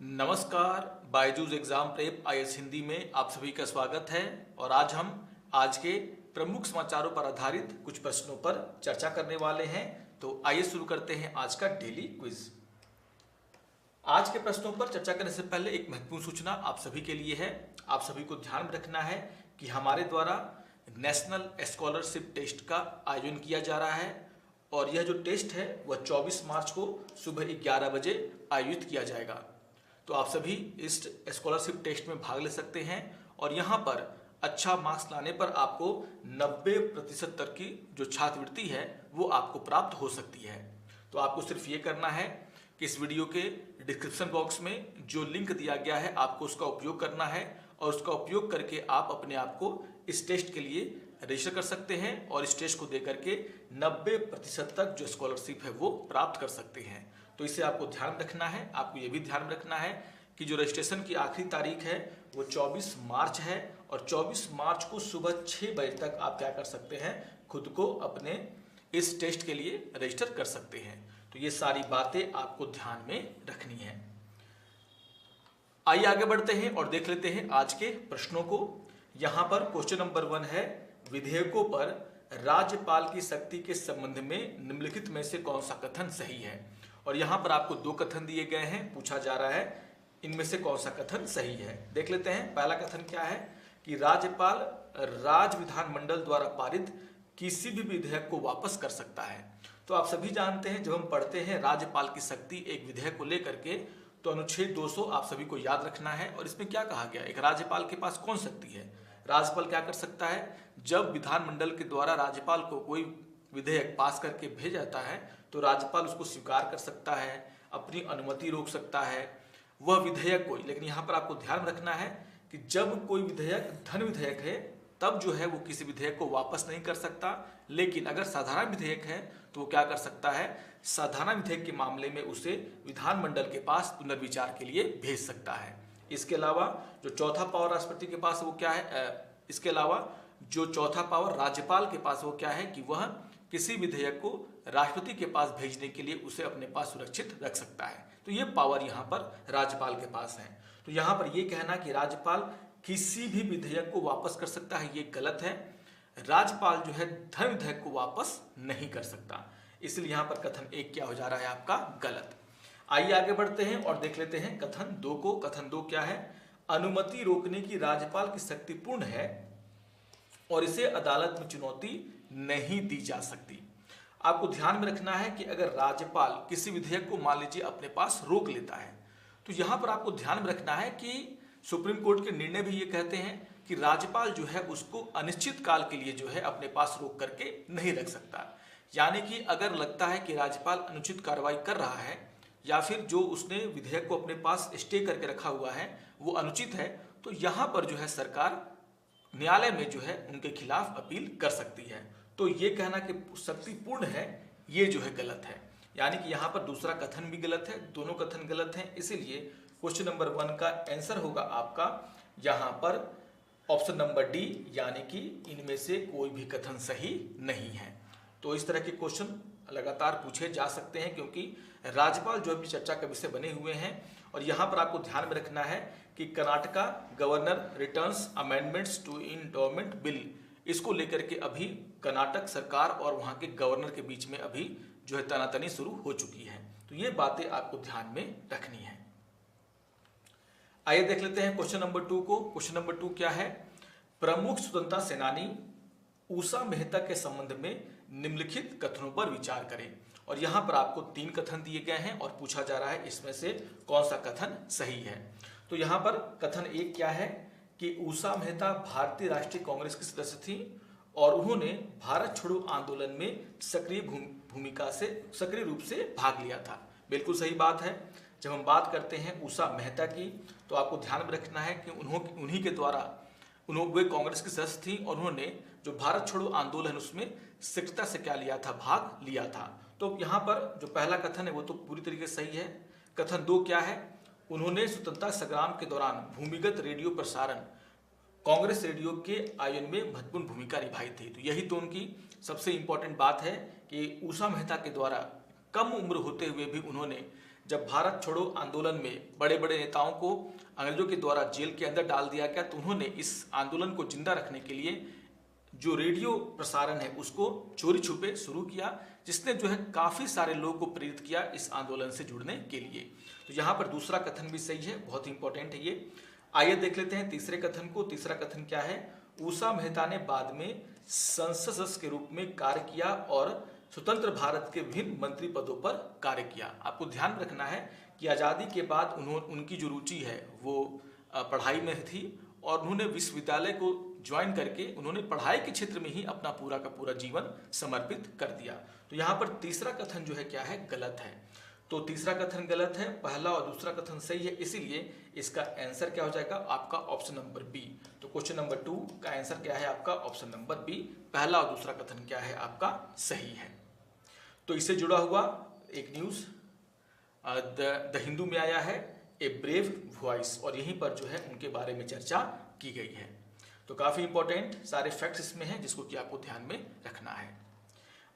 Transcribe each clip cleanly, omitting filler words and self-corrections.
नमस्कार, Byju's exam prep IAS Hindi में आप सभी का स्वागत है। और आज हम आज के प्रमुख समाचारों पर आधारित कुछ प्रश्नों पर चर्चा करने वाले हैं। तो आइए शुरू करते हैं आज का डेली क्विज। आज के प्रश्नों पर चर्चा करने से पहले एक महत्वपूर्ण सूचना आप सभी के लिए है। आप सभी को ध्यान में रखना है कि हमारे द्वारा नेशनल स्कॉलरशिप टेस्ट का आयोजन किया जा रहा है और यह जो टेस्ट है वह 24 मार्च को सुबह 11 बजे आयोजित किया जाएगा। तो आप सभी इस स्कॉलरशिप टेस्ट में भाग ले सकते हैं और यहाँ पर अच्छा मार्क्स लाने पर आपको 90% तक की जो छात्रवृत्ति है वो आपको प्राप्त हो सकती है। तो आपको सिर्फ ये करना है कि इस वीडियो के डिस्क्रिप्शन बॉक्स में जो लिंक दिया गया है आपको उसका उपयोग करना है और उसका उपयोग करके आप अपने आप को इस टेस्ट के लिए रजिस्टर कर सकते हैं और इस टेस्ट को दे करके 90% तक जो स्कॉलरशिप है वो प्राप्त कर सकते हैं। तो इसे आपको ध्यान में रखना है। आपको ये भी ध्यान में रखना है कि जो रजिस्ट्रेशन की आखिरी तारीख है वो 24 मार्च है और 24 मार्च को सुबह 6 बजे तक आप क्या कर सकते हैं, खुद को अपने इस टेस्ट के लिए रजिस्टर कर सकते हैं। तो ये सारी बातें आपको ध्यान में रखनी है। आइए आगे बढ़ते हैं और देख लेते हैं आज के प्रश्नों को। यहाँ पर क्वेश्चन नंबर 1 है, विधेयकों पर राज्यपाल की शक्ति के संबंध में निम्नलिखित में से कौन सा कथन सही है। और यहाँ पर आपको 2 कथन दिए गए हैं, पूछा जा रहा है इनमें से कौन सा कथन सही है। देख लेते हैं। पहला कथन क्या है कि राज्यपाल राज्य विधानमंडल द्वारा पारित किसी भी विधेयक को वापस कर सकता है। तो आप सभी जानते हैं जब हम पढ़ते हैं राज्यपाल की शक्ति एक विधेयक को लेकर के, तो अनुच्छेद 200 आप सभी को याद रखना है। और इसमें क्या कहा गया, एक राज्यपाल के पास कौन शक्ति है। राज्यपाल क्या कर सकता है, जब विधानमंडल के द्वारा राज्यपाल को कोई विधेयक पास करके भेजा जाता है तो राज्यपाल उसको स्वीकार कर सकता है, अपनी अनुमति रोक सकता है वह विधेयक कोई। लेकिन यहाँ पर आपको ध्यान रखना है कि जब कोई विधेयक धन विधेयक है तब जो है वो किसी विधेयक को वापस नहीं कर सकता। लेकिन अगर साधारण विधेयक है तो वो क्या कर सकता है, साधारण विधेयक के मामले में उसे विधानमंडल के पास पुनर्विचार के लिए भेज सकता है। इसके अलावा जो चौथा पावर राष्ट्रपति के पास वो क्या है, इसके अलावा जो चौथा पावर राज्यपाल के पास वो क्या है कि वह किसी विधेयक को राष्ट्रपति के पास भेजने के लिए उसे अपने पास सुरक्षित रख सकता है। तो ये पावर यहाँ पर राज्यपाल के पास है। तो यहाँ पर ये कहना कि राज्यपाल किसी भी विधेयक को वापस कर सकता है, ये गलत है। राज्यपाल जो है धन विधेयक को वापस नहीं कर सकता। इसलिए यहाँ पर कथन 1 क्या हो जा रहा है आपका, गलत। आइए आगे बढ़ते हैं और देख लेते हैं कथन 2 को। कथन 2 क्या है, अनुमति रोकने की राज्यपाल की शक्ति पूर्ण है और इसे अदालत में चुनौती नहीं दी जा सकती। आपको ध्यान में रखना है कि अगर राज्यपाल किसी विधेयक को मान लीजिए अपने पास रोक लेता है तो यहाँ पर आपको ध्यान में रखना है कि सुप्रीम कोर्ट के निर्णय भी ये कहते हैं कि राज्यपाल जो है उसको अनिश्चित काल के लिए जो है अपने पास रोक करके नहीं रख सकता। यानी कि अगर लगता है कि राज्यपाल अनुचित कार्रवाई कर रहा है या फिर जो उसने विधेयक को अपने पास स्टे करके रखा हुआ है वो अनुचित है, तो यहाँ पर जो है सरकार न्यायालय में जो है उनके खिलाफ अपील कर सकती है। तो ये कहना कि शक्ति पूर्ण है ये जो है गलत है। यानी कि यहाँ पर दूसरा कथन भी गलत है, दोनों कथन गलत हैं। इसीलिए क्वेश्चन नंबर 1 का आंसर होगा आपका यहाँ पर ऑप्शन नंबर डी, यानी कि इनमें से कोई भी कथन सही नहीं है। तो इस तरह के क्वेश्चन लगातार पूछे जा सकते हैं क्योंकि राज्यपाल जो अभी चर्चा का विषय बने हुए हैं। और यहाँ पर आपको ध्यान में रखना है कि Karnataka governor returns amendments to endowment bill, इसको लेकर के अभी कर्नाटक सरकार और वहाँ के गवर्नर के बीच में अभी जो है तनातनी शुरू हो चुकी है। तो ये बातें आपको ध्यान में रखनी है। आइए देख लेते हैं क्वेश्चन नंबर 2 को। क्वेश्चन नंबर 2 क्या है, प्रमुख स्वतंत्रता सेनानी उषा मेहता के संबंध में निम्नलिखित कथनों पर विचार करें। और यहाँ पर आपको 3 कथन दिए गए हैं और पूछा जा रहा है इसमें से कौन सा कथन सही है। तो यहाँ पर कथन 1 क्या है कि उषा मेहता भारतीय राष्ट्रीय कांग्रेस की सदस्य थी और उन्होंने भारत छोड़ो आंदोलन में सक्रिय रूप से भाग लिया था। बिल्कुल सही बात है। जब हम बात करते हैं उषा मेहता की तो आपको ध्यान में रखना है कि उन्हीं के द्वारा वे कांग्रेस की सदस्य थी और उन्होंने जो भारत छोड़ो आंदोलन उसमें सक्रियता से क्या लिया था, भाग लिया था। तो यहाँ पर जो पहला कथन है वो तो पूरी तरीके से सही है। कथन 2 क्या है, उन्होंने स्वतंत्रता संग्राम के दौरान भूमिगत रेडियो प्रसारण कांग्रेस रेडियो के आयोजन में महत्वपूर्ण भूमिका निभाई थी। तो यही तो उनकी सबसे इंपॉर्टेंट बात है कि उषा मेहता के द्वारा कम उम्र होते हुए भी उन्होंने जब भारत छोड़ो आंदोलन में बड़े बड़े नेताओं को अंग्रेजों के द्वारा जेल के अंदर डाल दिया गया, तो उन्होंने इस आंदोलन को जिंदा रखने के लिए जो रेडियो प्रसारण है उसको चोरी छुपे शुरू किया, जिसने जो है काफी सारे लोगों को प्रेरित किया इस आंदोलन से जुड़ने के लिए। तो यहाँ पर दूसरा कथन भी सही है, बहुत ही इंपॉर्टेंट है ये। आइए देख लेते हैं तीसरे कथन को। तीसरा कथन क्या है? उषा मेहता ने बाद में संसद सदस्य के रूप में कार्य किया और स्वतंत्र भारत के विभिन्न मंत्री पदों पर कार्य किया। आपको ध्यान रखना है कि आज़ादी के बाद उनकी जो रुचि है वो पढ़ाई में थी और उन्होंने विश्वविद्यालय को ज्वाइन करके उन्होंने पढ़ाई के क्षेत्र में ही अपना पूरा का पूरा जीवन समर्पित कर दिया। तो यहाँ पर तीसरा कथन जो है क्या है? गलत है। तो तीसरा कथन गलत है, पहला और दूसरा कथन सही है, इसीलिए इसका आंसर क्या हो जाएगा? आपका ऑप्शन नंबर बी। तो क्वेश्चन नंबर 2 का आंसर क्या है? आपका ऑप्शन नंबर बी। पहला और दूसरा कथन क्या है? आपका सही है। तो इससे जुड़ा हुआ एक न्यूज द हिंदू में आया है, ए ब्रेव वॉइस, और यहीं पर जो है उनके बारे में चर्चा की गई है। तो काफी इंपॉर्टेंट सारे फैक्ट्स इसमें हैं जिसको कि आपको ध्यान में रखना है।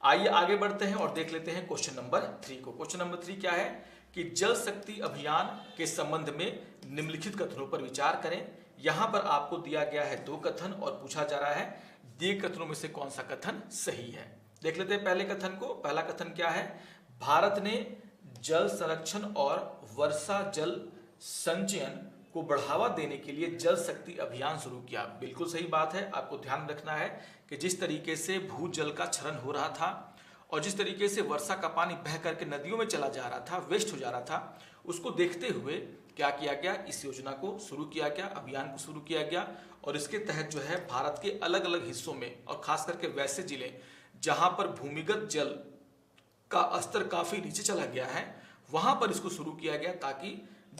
आइए आगे बढ़ते हैं और देख लेते हैं क्वेश्चन नंबर 3 को। क्वेश्चन नंबर 3 क्या है कि जल शक्ति अभियान के संबंध में निम्नलिखित कथनों पर विचार करें। यहां पर आपको दिया गया है 2 कथन और पूछा जा रहा है दिए कथनों में से कौन सा कथन सही है। देख लेते हैं पहले कथन को। पहला कथन क्या है? भारत ने जल संरक्षण और वर्षा जल संचयन को बढ़ावा देने के लिए जल शक्ति अभियान शुरू किया। बिल्कुल सही बात है। आपको ध्यान रखना है कि जिस तरीके से भूजल का क्षरण हो रहा था और जिस तरीके से वर्षा का पानी बह करके नदियों में चला जा रहा था, वेस्ट हो जा रहा था, उसको देखते हुए क्या किया गया? इस योजना को शुरू किया गया, अभियान को शुरू किया गया। और इसके तहत जो है भारत के अलग अलग हिस्सों में और खास करके वैसे जिले जहां पर भूमिगत जल का स्तर काफी नीचे चला गया है, वहां पर इसको शुरू किया गया ताकि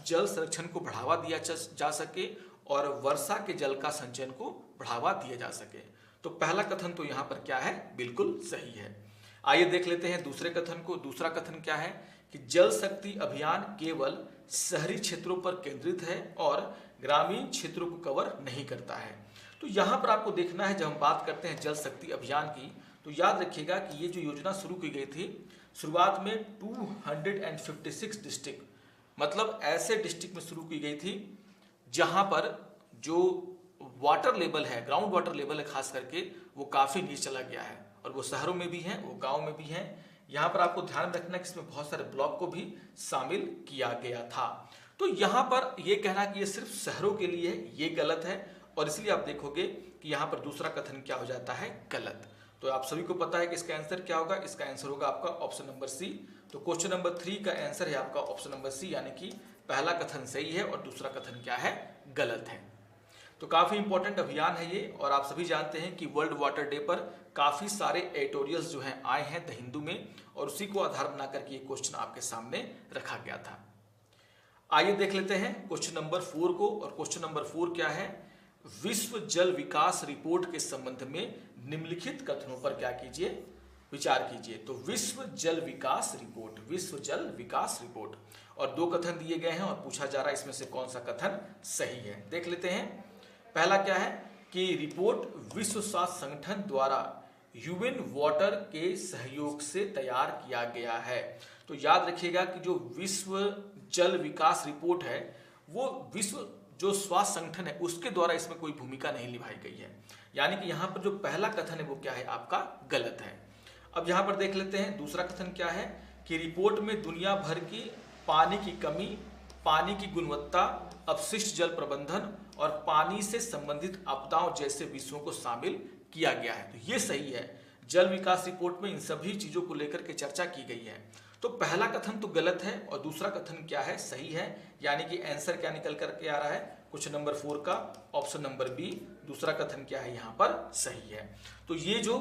जल संरक्षण को बढ़ावा दिया जा सके और वर्षा के जल का संचयन को बढ़ावा दिया जा सके। तो पहला कथन तो यहाँ पर क्या है? बिल्कुल सही है। आइए देख लेते हैं दूसरे कथन को। दूसरा कथन क्या है कि जल शक्ति अभियान केवल शहरी क्षेत्रों पर केंद्रित है और ग्रामीण क्षेत्रों को कवर नहीं करता है। तो यहाँ पर आपको देखना है, जब हम बात करते हैं जल शक्ति अभियान की, तो याद रखिएगा कि ये जो योजना शुरू की गई थी, शुरुआत में 256 डिस्ट्रिक्ट, मतलब ऐसे डिस्ट्रिक्ट में शुरू की गई थी जहां पर जो वाटर लेवल है, ग्राउंड वाटर लेवल है खास करके, वो काफी नीचे चला गया है और वो शहरों में भी है, वो गांव में भी है। यहाँ पर आपको ध्यान रखना है कि इसमें बहुत सारे ब्लॉक को भी शामिल किया गया था। तो यहाँ पर ये कहना कि ये सिर्फ शहरों के लिए है, ये गलत है और इसलिए आप देखोगे कि यहाँ पर दूसरा कथन क्या हो जाता है? गलत। तो आप सभी को पता है कि इसका आंसर क्या होगा? इसका आंसर होगा आपका ऑप्शन नंबर सी। तो क्वेश्चन नंबर 3 का आंसर है आपका ऑप्शन नंबर सी, यानी कि पहला कथन सही है और दूसरा कथन क्या है? गलत है। तो काफी इंपॉर्टेंट अभियान है ये और आप सभी जानते हैं कि वर्ल्ड वाटर डे पर काफी सारे एडिटोरियल्स जो हैं आए हैं द हिंदू में और उसी को आधार बना करके ये क्वेश्चन आपके सामने रखा गया था। आइए देख लेते हैं क्वेश्चन नंबर 4 को। और क्वेश्चन नंबर 4 क्या है? विश्व जल विकास रिपोर्ट के संबंध में निम्नलिखित कथनों पर क्या कीजिए? विचार कीजिए। तो विश्व जल विकास रिपोर्ट, विश्व जल विकास रिपोर्ट, और 2 कथन दिए गए हैं और पूछा जा रहा है इसमें से कौन सा कथन सही है। देख लेते हैं। पहला क्या है कि रिपोर्ट विश्व स्वास्थ्य संगठन द्वारा यूएन वाटर के सहयोग से तैयार किया गया है। तो याद रखिएगा कि जो विश्व जल विकास रिपोर्ट है वो विश्व जो स्वास्थ्य संगठन है उसके द्वारा इसमें कोई भूमिका नहीं निभाई गई है, यानी कि यहाँ पर जो पहला कथन है वो क्या है? आपका गलत है। अब यहाँ पर देख लेते हैं दूसरा कथन क्या है कि रिपोर्ट में दुनिया भर की पानी की कमी, पानी की गुणवत्ता, अपशिष्ट जल प्रबंधन और पानी से संबंधित आपदाओं जैसे विषयों को शामिल किया गया है। तो ये सही है। जल विकास रिपोर्ट में इन सभी चीजों को लेकर के चर्चा की गई है। तो पहला कथन तो गलत है और दूसरा कथन क्या है? सही है। यानी कि आंसर क्या निकल करके आ रहा है? क्वेश्चन नंबर 4 का ऑप्शन नंबर बी, दूसरा कथन क्या है? यहाँ पर सही है। तो ये जो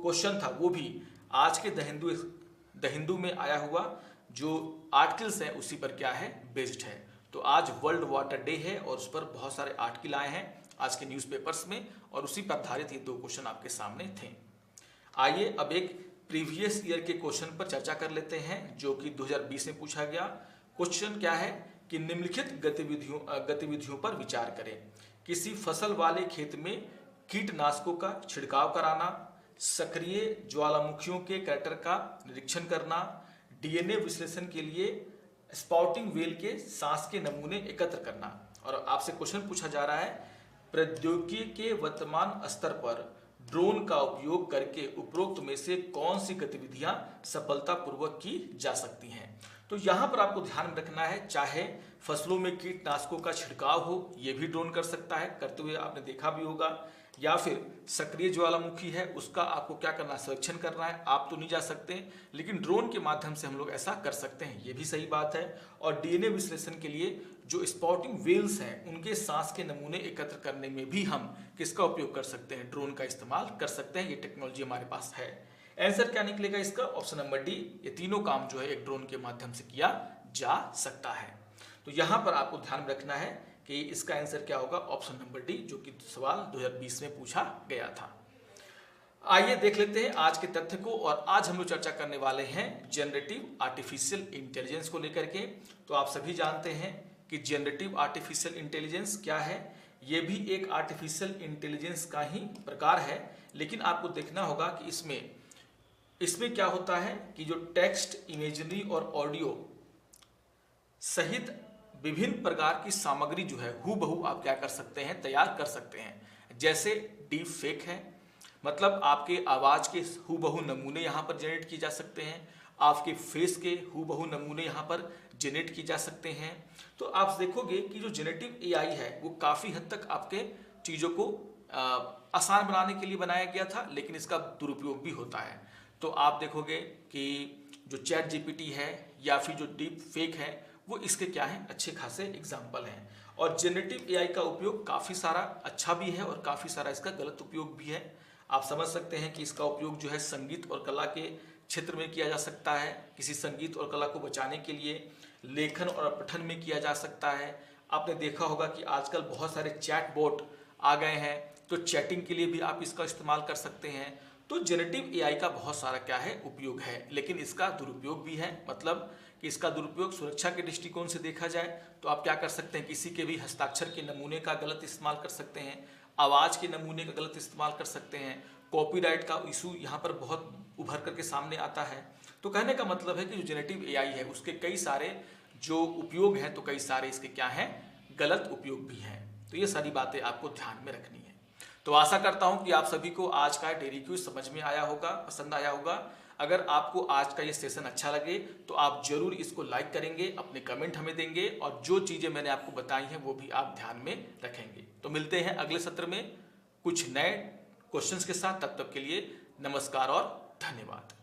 क्वेश्चन था वो भी आज के द हिंदू में आया हुआ जो आर्टिकल्स हैं उसी पर क्या है? बेस्ड है। तो आज वर्ल्ड वाटर डे है और उस पर बहुत सारे आर्टिकल आए हैं आज के न्यूज़पेपर्स में और उसी पर आधारित ये 2 क्वेश्चन आपके सामने थे। आइए अब एक प्रीवियस ईयर के क्वेश्चन पर चर्चा कर लेते हैं जो कि 2020 में पूछा गया। क्वेश्चन क्या है कि निम्नलिखित गतिविधियों पर विचार करें। किसी फसल वाले खेत में कीटनाशकों का छिड़काव कराना, सक्रिय ज्वालामुखियों के कैरेक्टर का निरीक्षण करना, डीएनए विश्लेषण के लिए स्पाउटिंग व्हेल के सांस के नमूने एकत्र करना। और आपसे क्वेश्चन पूछा जा रहा है, प्रौद्योगिकी के वर्तमान स्तर पर ड्रोन का उपयोग करके उपरोक्त में से कौन सी गतिविधियां सफलतापूर्वक की जा सकती हैं। तो यहां पर आपको ध्यान में रखना है, चाहे फसलों में कीटनाशकों का छिड़काव हो, यह भी ड्रोन कर सकता है, करते हुए आपने देखा भी होगा, या फिर सक्रिय ज्वालामुखी है उसका आपको क्या करना है, संरक्षण करना है। आप तो नहीं जा सकते, लेकिन ड्रोन के माध्यम से हम लोग ऐसा कर सकते हैं, ये भी सही बात है। और डीएनए विश्लेषण के लिए जो स्पॉटिंग व्हेल्स हैं उनके सांस के नमूने एकत्र करने में भी हम किसका उपयोग कर सकते हैं, ड्रोन का इस्तेमाल कर सकते हैं। ये टेक्नोलॉजी हमारे पास है। आंसर क्या निकलेगा इसका, ऑप्शन नंबर डी। ये तीनों काम जो है एक ड्रोन के माध्यम से किया जा सकता है। तो यहां पर आपको ध्यान रखना है कि इसका आंसर क्या होगा, ऑप्शन नंबर डी, जो कि सवाल 2020 में पूछा गया था। आइए देख लेते हैं आज के तथ्य को। और आज हम लोग चर्चा करने वाले हैं जनरेटिव आर्टिफिशियल इंटेलिजेंस को लेकर के। तो आप सभी जानते हैं कि जनरेटिव आर्टिफिशियल इंटेलिजेंस क्या है। ये भी एक आर्टिफिशियल इंटेलिजेंस का ही प्रकार है, लेकिन आपको देखना होगा कि इसमें क्या होता है कि जो टेक्स्ट, इमेजरी और ऑडियो सहित विभिन्न प्रकार की सामग्री जो है हूबहू आप क्या कर सकते हैं, तैयार कर सकते हैं। जैसे डीप फेक है, मतलब आपके आवाज के हूबहू नमूने यहाँ पर जनरेट किए जा सकते हैं, आपके फेस के हूबहू नमूने यहाँ पर जनरेट किए जा सकते हैं। तो आप देखोगे कि जो जेनेटिव एआई है वो काफ़ी हद तक आपके चीज़ों को आसान बनाने के लिए बनाया गया था, लेकिन इसका दुरुपयोग भी होता है। तो आप देखोगे कि जो चैट जीपीटी है या फिर जो डीप फेक है वो इसके क्या हैं, अच्छे खासे एग्जाम्पल हैं। और जेनेटिव एआई का उपयोग काफ़ी सारा अच्छा भी है और काफ़ी सारा इसका गलत उपयोग भी है। आप समझ सकते हैं कि इसका उपयोग जो है संगीत और कला के क्षेत्र में किया जा सकता है, किसी संगीत और कला को बचाने के लिए, लेखन और पठन में किया जा सकता है। आपने देखा होगा कि आजकल बहुत सारे चैट बोट आ गए हैं, तो चैटिंग के लिए भी आप इसका इस्तेमाल कर सकते हैं। तो जेनेटिव एआई का बहुत सारा क्या है, उपयोग है, लेकिन इसका दुरुपयोग भी है। मतलब कि इसका दुरुपयोग सुरक्षा के दृष्टिकोण से देखा जाए तो आप क्या कर सकते हैं, किसी के भी हस्ताक्षर के नमूने का गलत इस्तेमाल कर सकते हैं, आवाज़ के नमूने का गलत इस्तेमाल कर सकते हैं। कॉपीराइट का इशू यहाँ पर बहुत उभर करके सामने आता है। तो कहने का मतलब है कि जो जेनेटिव एआई है उसके कई सारे जो उपयोग हैं, तो कई सारे इसके क्या हैं, गलत उपयोग भी हैं। तो ये सारी बातें आपको ध्यान में रखनी है। तो आशा करता हूं कि आप सभी को आज का डेली क्विज समझ में आया होगा, पसंद आया होगा। अगर आपको आज का ये सेशन अच्छा लगे तो आप जरूर इसको लाइक करेंगे, अपने कमेंट हमें देंगे, और जो चीज़ें मैंने आपको बताई हैं वो भी आप ध्यान में रखेंगे। तो मिलते हैं अगले सत्र में कुछ नए क्वेश्चंस के साथ। तब तक के लिए नमस्कार और धन्यवाद।